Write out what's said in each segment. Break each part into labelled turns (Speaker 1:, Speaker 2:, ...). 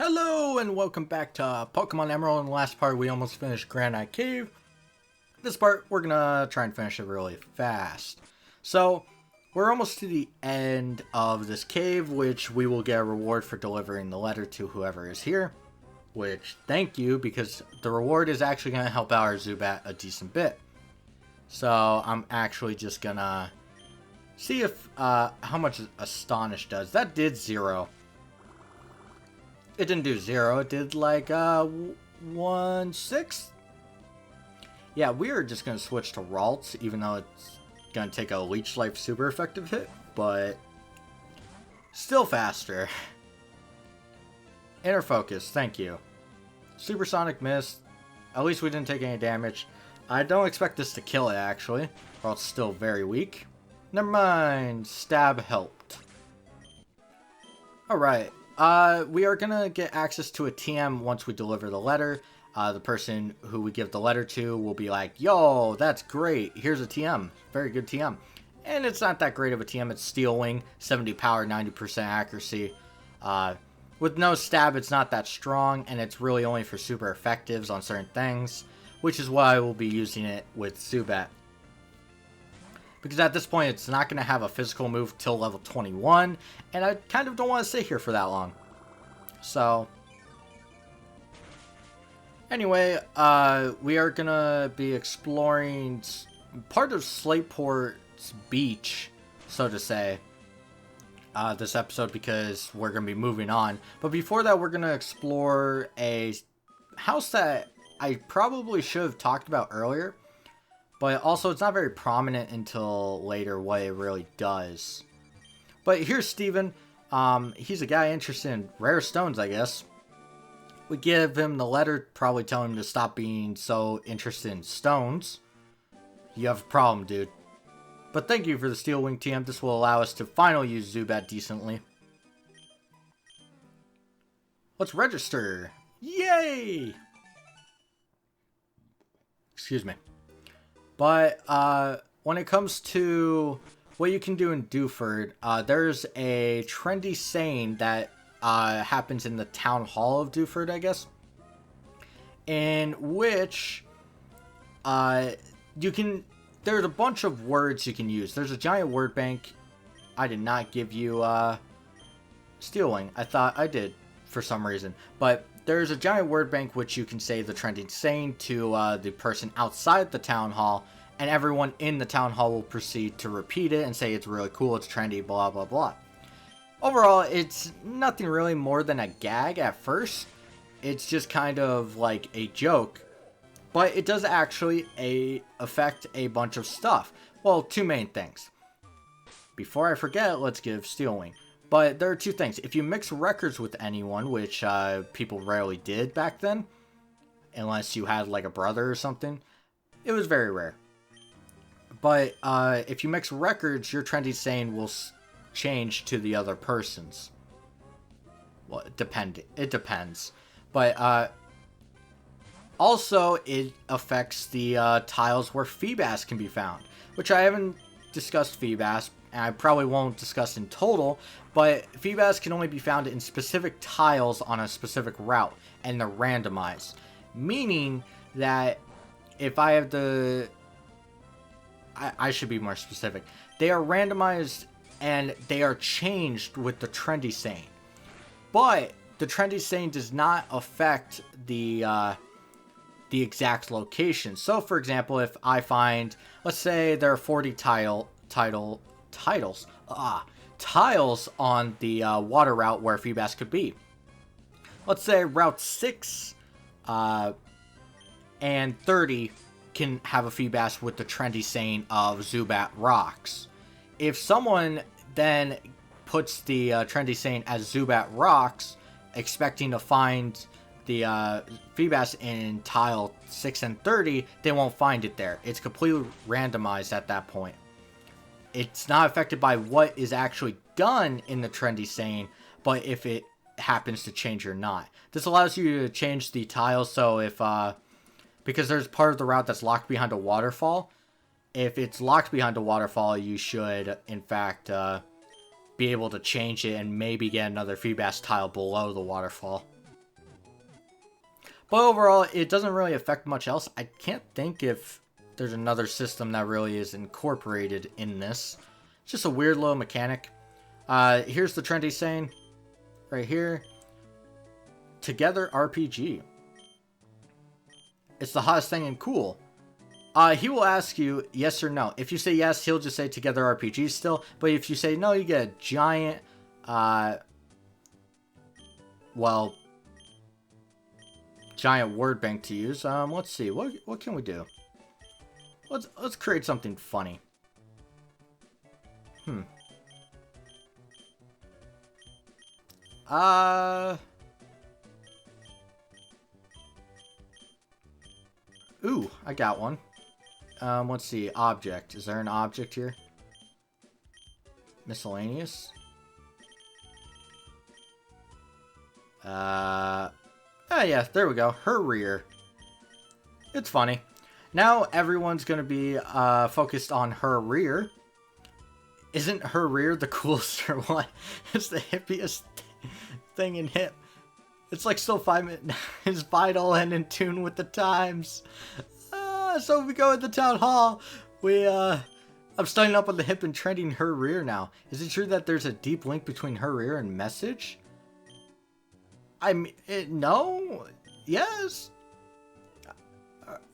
Speaker 1: Hello and welcome back to Pokemon Emerald. In the last part we almost finished Granite Cave. This part we're gonna try and finish it really fast. So we're almost to the end of this cave, which we will get a reward for delivering the letter to whoever is here. Which, thank you, because the reward is actually gonna help out our Zubat a decent bit. So I'm actually just gonna see if how much Astonish does. That did 0. It didn't do 0, it did like 1/6. Yeah, we are just going to switch to Ralts, even though it's going to take a Leech Life super effective hit, but still faster. Inner Focus, thank you. Supersonic Mist, at least we didn't take any damage. I don't expect this to kill it actually, or it's still very weak. Never mind, Stab helped. Alright. We are gonna get access to a TM once we deliver the letter. The person who we give the letter to will be like, yo, that's great, here's a TM. Very good TM. And it's not that great of a TM, it's Steel Wing, 70 power, 90% accuracy. With no stab, it's not that strong, and it's really only for super effectives on certain things, which is why I will be using it with Zubat. Because at this point, it's not going to have a physical move till level 21. And I kind of don't want to sit here for that long. So, anyway, we are going to be exploring part of Slateport's beach, so to say, this episode, because we're going to be moving on. But before that, we're going to explore a house that I probably should have talked about earlier. But also, it's not very prominent until later what it really does. But here's Steven. He's a guy interested in rare stones, I guess. We give him the letter, probably tell him to stop being so interested in stones. You have a problem, dude. But thank you for the Steel Wing TM. This will allow us to finally use Zubat decently. Let's register. Yay! Excuse me. But when it comes to what you can do in Dewford, there's a trendy saying that happens in the town hall of Dewford, I guess, in which there's a bunch of words you can use. There's a giant word bank. I did not give you Steel Wing. I thought I did for some reason, but there's a giant word bank which you can say the trendy saying to the person outside the town hall, and everyone in the town hall will proceed to repeat it and say it's really cool, it's trendy, blah blah blah. Overall, it's nothing really more than a gag at first. It's just kind of like a joke, but it does actually affect a bunch of stuff. Well, two main things. Before I forget, let's give Steel Wing. But there are two things. If you mix records with anyone, which people rarely did back then, unless you had like a brother or something, it was very rare. But if you mix records, your trendy saying will change to the other person's. Well, it depends. But also, it affects the tiles where Feebas can be found, which I haven't discussed Feebas, and I probably won't discuss in total, but Feebas can only be found in specific tiles on a specific route, and they're randomized. Meaning that if I have the... I should be more specific. They are randomized, and they are changed with the trendy saying. But the trendy saying does not affect the exact location. So, for example, if I find... Let's say there are 40 tiles on the water route where Feebas could be. Let's say Route 6 and 30 can have a Feebas with the trendy saying of Zubat rocks. If someone then puts the trendy saying as Zubat rocks, expecting to find the Feebas in tile 6 and 30, they won't find it there. It's completely randomized at that point. It's not affected by what is actually done in the trendy saying, but if it happens to change or not. This allows you to change the tiles, so if, because there's part of the route that's locked behind a waterfall, if it's locked behind a waterfall, you should, in fact, be able to change it and maybe get another Feebas tile below the waterfall. But overall, it doesn't really affect much else. I can't think if there's another system that really is incorporated in this. It's just a weird little mechanic. Here's the trendy saying right here. Together RPG. It's the hottest thing and cool. He will ask you yes or no. If you say yes, he'll just say Together RPG still. But if you say no, you get a giant, well, giant word bank to use. Let's see. What can we do? Let's create something funny. Ooh, I got one. Let's see. Object. Is there an object here? Miscellaneous? Oh yeah, there we go. Her rear. It's funny. Now everyone's gonna be focused on her rear. Isn't her rear the coolest or what? It's the hippiest thing in hip. It's like still 5 minutes. It's vital and in tune with the times. So we go at the town hall. I'm starting up on the hip and trending her rear now. Is it true that there's a deep link between her rear and message? I mean, no. Yes.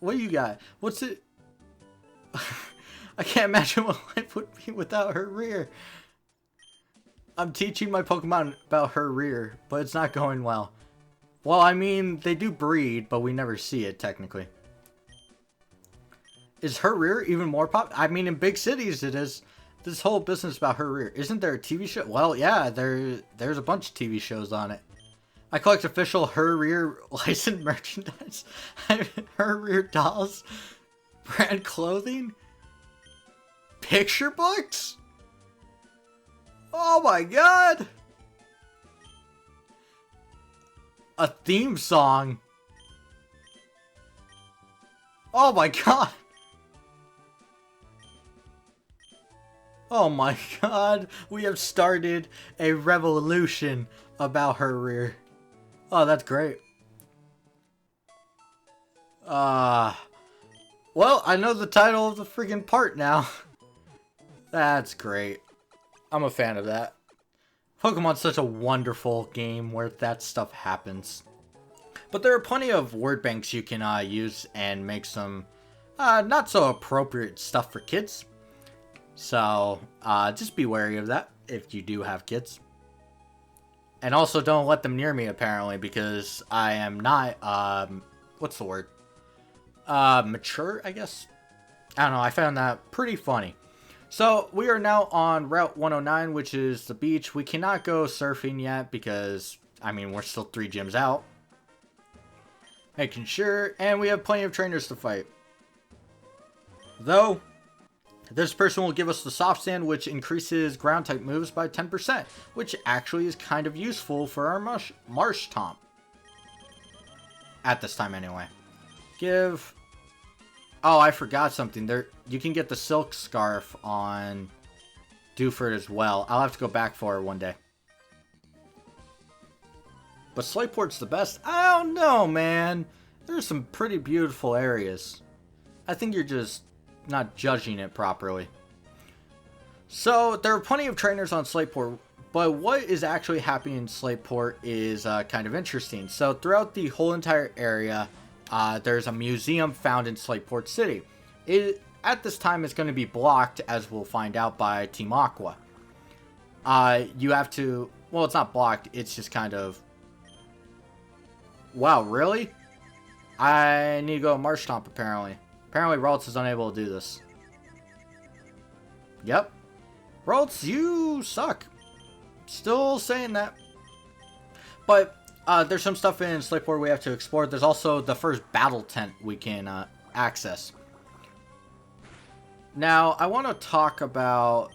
Speaker 1: What do you got? What's it? I can't imagine what life would be without her rear. I'm teaching my Pokemon about her rear, but it's not going well. Well, I mean, they do breed, but we never see it, technically. Is her rear even more popular? I mean, in big cities it is. This whole business about her rear. Isn't there a TV show? Well, yeah, there's a bunch of TV shows on it. I collect official her rear licensed merchandise. Her rear dolls. Brand clothing. Picture books? Oh my god! A theme song. Oh my god! Oh my god, we have started a revolution about her rear. Oh, that's great. Well, I know the title of the friggin' part now. That's great. I'm a fan of that. Pokemon's such a wonderful game where that stuff happens. But there are plenty of word banks you can use and make some not so appropriate stuff for kids. So, just be wary of that if you do have kids. And also don't let them near me, apparently, because I am not, what's the word? Mature, I guess? I don't know, I found that pretty funny. So, we are now on Route 109, which is the beach. We cannot go surfing yet because, I mean, we're still 3 gyms out. Making sure, and we have plenty of trainers to fight. Though, this person will give us the soft sand, which increases ground type moves by 10%, which actually is kind of useful for our marsh tomp. At this time, anyway. Give... Oh, I forgot something. There, you can get the silk scarf on Dewford as well. I'll have to go back for it one day. But Slateport's the best? I don't know, man. There's some pretty beautiful areas. I think you're just not judging it properly. So, there are plenty of trainers on Slateport, but what is actually happening in Slateport is kind of interesting. So, throughout the whole entire area, there's a museum found in Slateport City. At this time, it's going to be blocked, as we'll find out, by Team Aqua. You have to... Well, it's not blocked, it's just kind of... Wow, really? I need to go to Marsh Tomp, apparently. Apparently, Ralts is unable to do this. Yep. Ralts, you suck. Still saying that. But, there's some stuff in Slateport we have to explore. There's also the first battle tent we can access. Now, I want to talk about...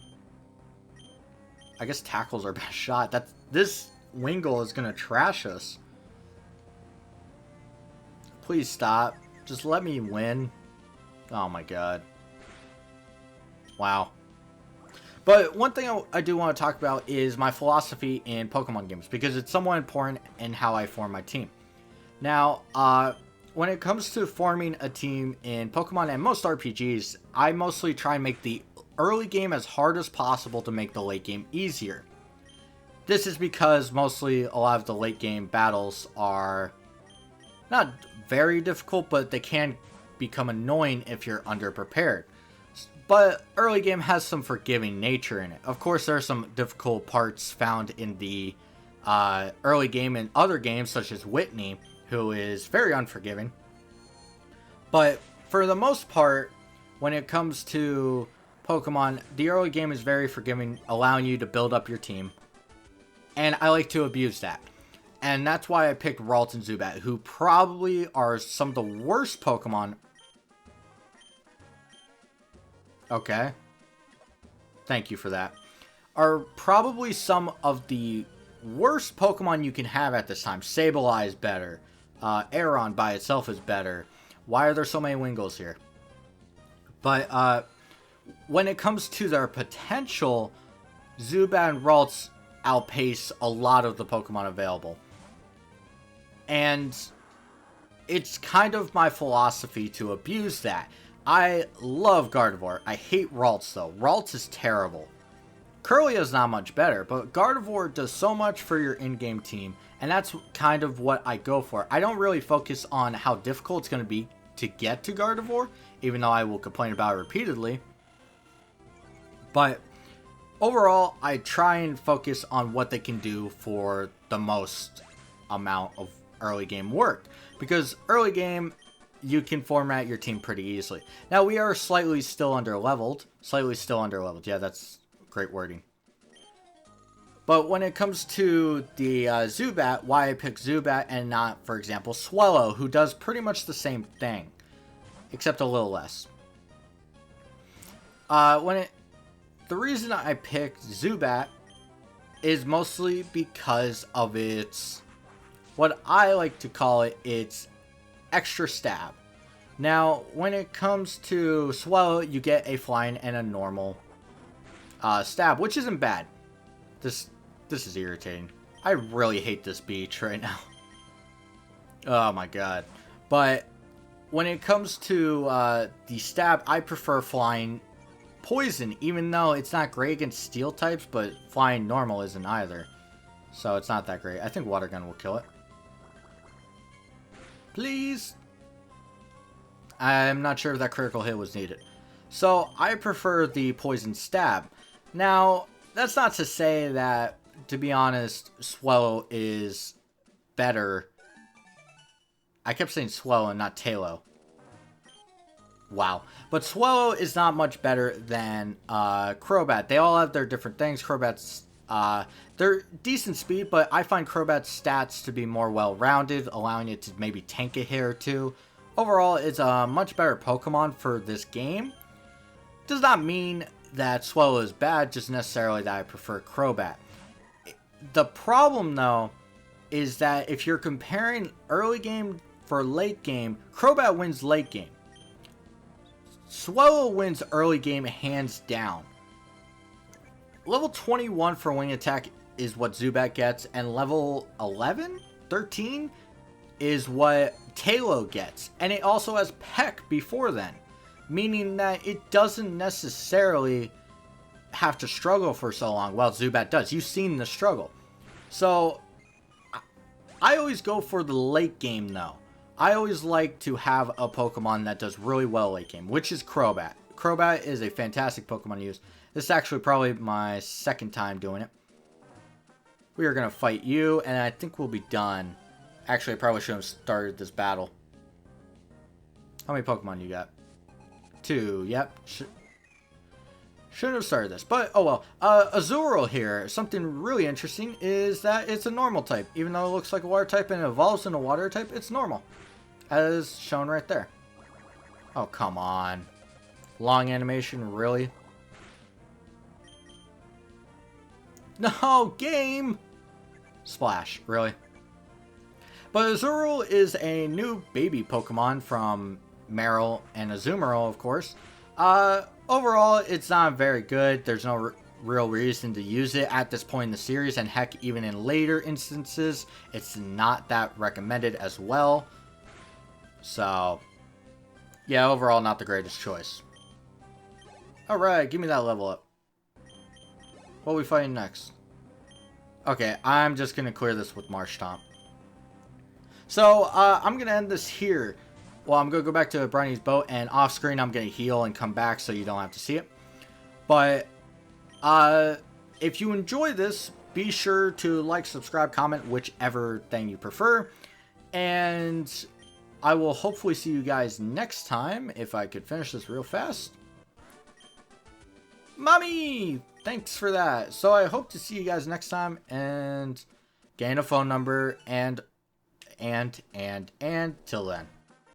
Speaker 1: I guess Tackle's our best shot. This Wingull is going to trash us. Please stop. Just let me win. Oh my god. Wow. But one thing I do want to talk about is my philosophy in Pokemon games, because it's somewhat important in how I form my team. Now, when it comes to forming a team in Pokemon and most RPGs, I mostly try and make the early game as hard as possible to make the late game easier. This is because mostly a lot of the late game battles are not very difficult, but they can become annoying if you're underprepared. But early game has some forgiving nature in it. Of course, there are some difficult parts found in the early game in other games, such as Whitney, who is very unforgiving. But for the most part, when it comes to Pokemon, the early game is very forgiving, allowing you to build up your team. And I like to abuse that. And that's why I picked Ralts and Zubat, who probably are some of the worst Pokemon. Okay. Thank you for that. Are probably some of the worst Pokemon you can have at this time. Sableye is better. Aeron by itself is better. Why are there so many Wingles here? But when it comes to their potential, Zubat and Ralts outpace a lot of the Pokemon available. And it's kind of my philosophy to abuse that. I love Gardevoir. I hate Ralts though. Ralts is terrible. Kirlia is not much better, but Gardevoir does so much for your in-game team, and that's kind of what I go for. I don't really focus on how difficult it's going to be to get to Gardevoir, even though I will complain about it repeatedly. But overall, I try and focus on what they can do for the most amount of early game work. Because early game, you can format your team pretty easily. Now, we are slightly still under-leveled. Yeah, that's great wording. But when it comes to the Zubat, why I picked Zubat and not, for example, Swellow, who does pretty much the same thing, except a little less. The reason I picked Zubat is mostly because of its, what I like to call it, its extra stab. Now, when it comes to Swellow, you get a flying and a normal stab, which isn't bad. This is irritating. I really hate this beach right now. Oh my god. But when it comes to the stab, I prefer flying poison, even though it's not great against steel types, but flying normal isn't either. So it's not that great. I think water gun will kill it. Please. I'm not sure if that critical hit was needed. So I prefer the poison stab. Now, that's not to say that, to be honest, Swellow is better. I kept saying Swellow and not Taillow. Wow. But Swellow is not much better than Crobat. They all have their different things. Crobat's, they're decent speed, but I find Crobat's stats to be more well-rounded, allowing it to maybe tank a hit or two. Overall, it's a much better Pokemon for this game. Does not mean that Swellow is bad, just necessarily that I prefer Crobat. The problem, though, is that if you're comparing early game for late game, Crobat wins late game. Swellow wins early game hands down. Level 21 for wing attack is what Zubat gets, and level 11? 13? Is what Taillow gets. And it also has Peck before then. Meaning that it doesn't necessarily have to struggle for so long. Well, Zubat does. You've seen the struggle. So, I always go for the late game, though. I always like to have a Pokemon that does really well late game, which is Crobat. Crobat is a fantastic Pokemon to use. This is actually probably my second time doing it. We are going to fight you, and I think we'll be done. Actually, I probably shouldn't have started this battle. How many Pokemon you got? 2, yep. Shouldn't have started this, but oh well. Azurill here, something really interesting is that it's a normal type. Even though it looks like a water type and evolves into a water type, it's normal. As shown right there. Oh, come on. Long animation, really? No, game! Splash, really? But Azurill is a new baby Pokemon from Marill and Azumarill, of course. Overall, it's not very good. There's no real reason to use it at this point in the series, and heck, even in later instances, it's not that recommended as well. So, yeah, overall, not the greatest choice. Alright, give me that level up. What are we fighting next? Okay, I'm just going to clear this with Marsh Stomp. So, I'm going to end this here. Well, I'm going to go back to Bryony's boat, and off screen I'm going to heal and come back so you don't have to see it. But, if you enjoy this, be sure to like, subscribe, comment, whichever thing you prefer. And I will hopefully see you guys next time, if I could finish this real fast. Mommy! Thanks for that. So I hope to see you guys next time, and gain a phone number, and till then.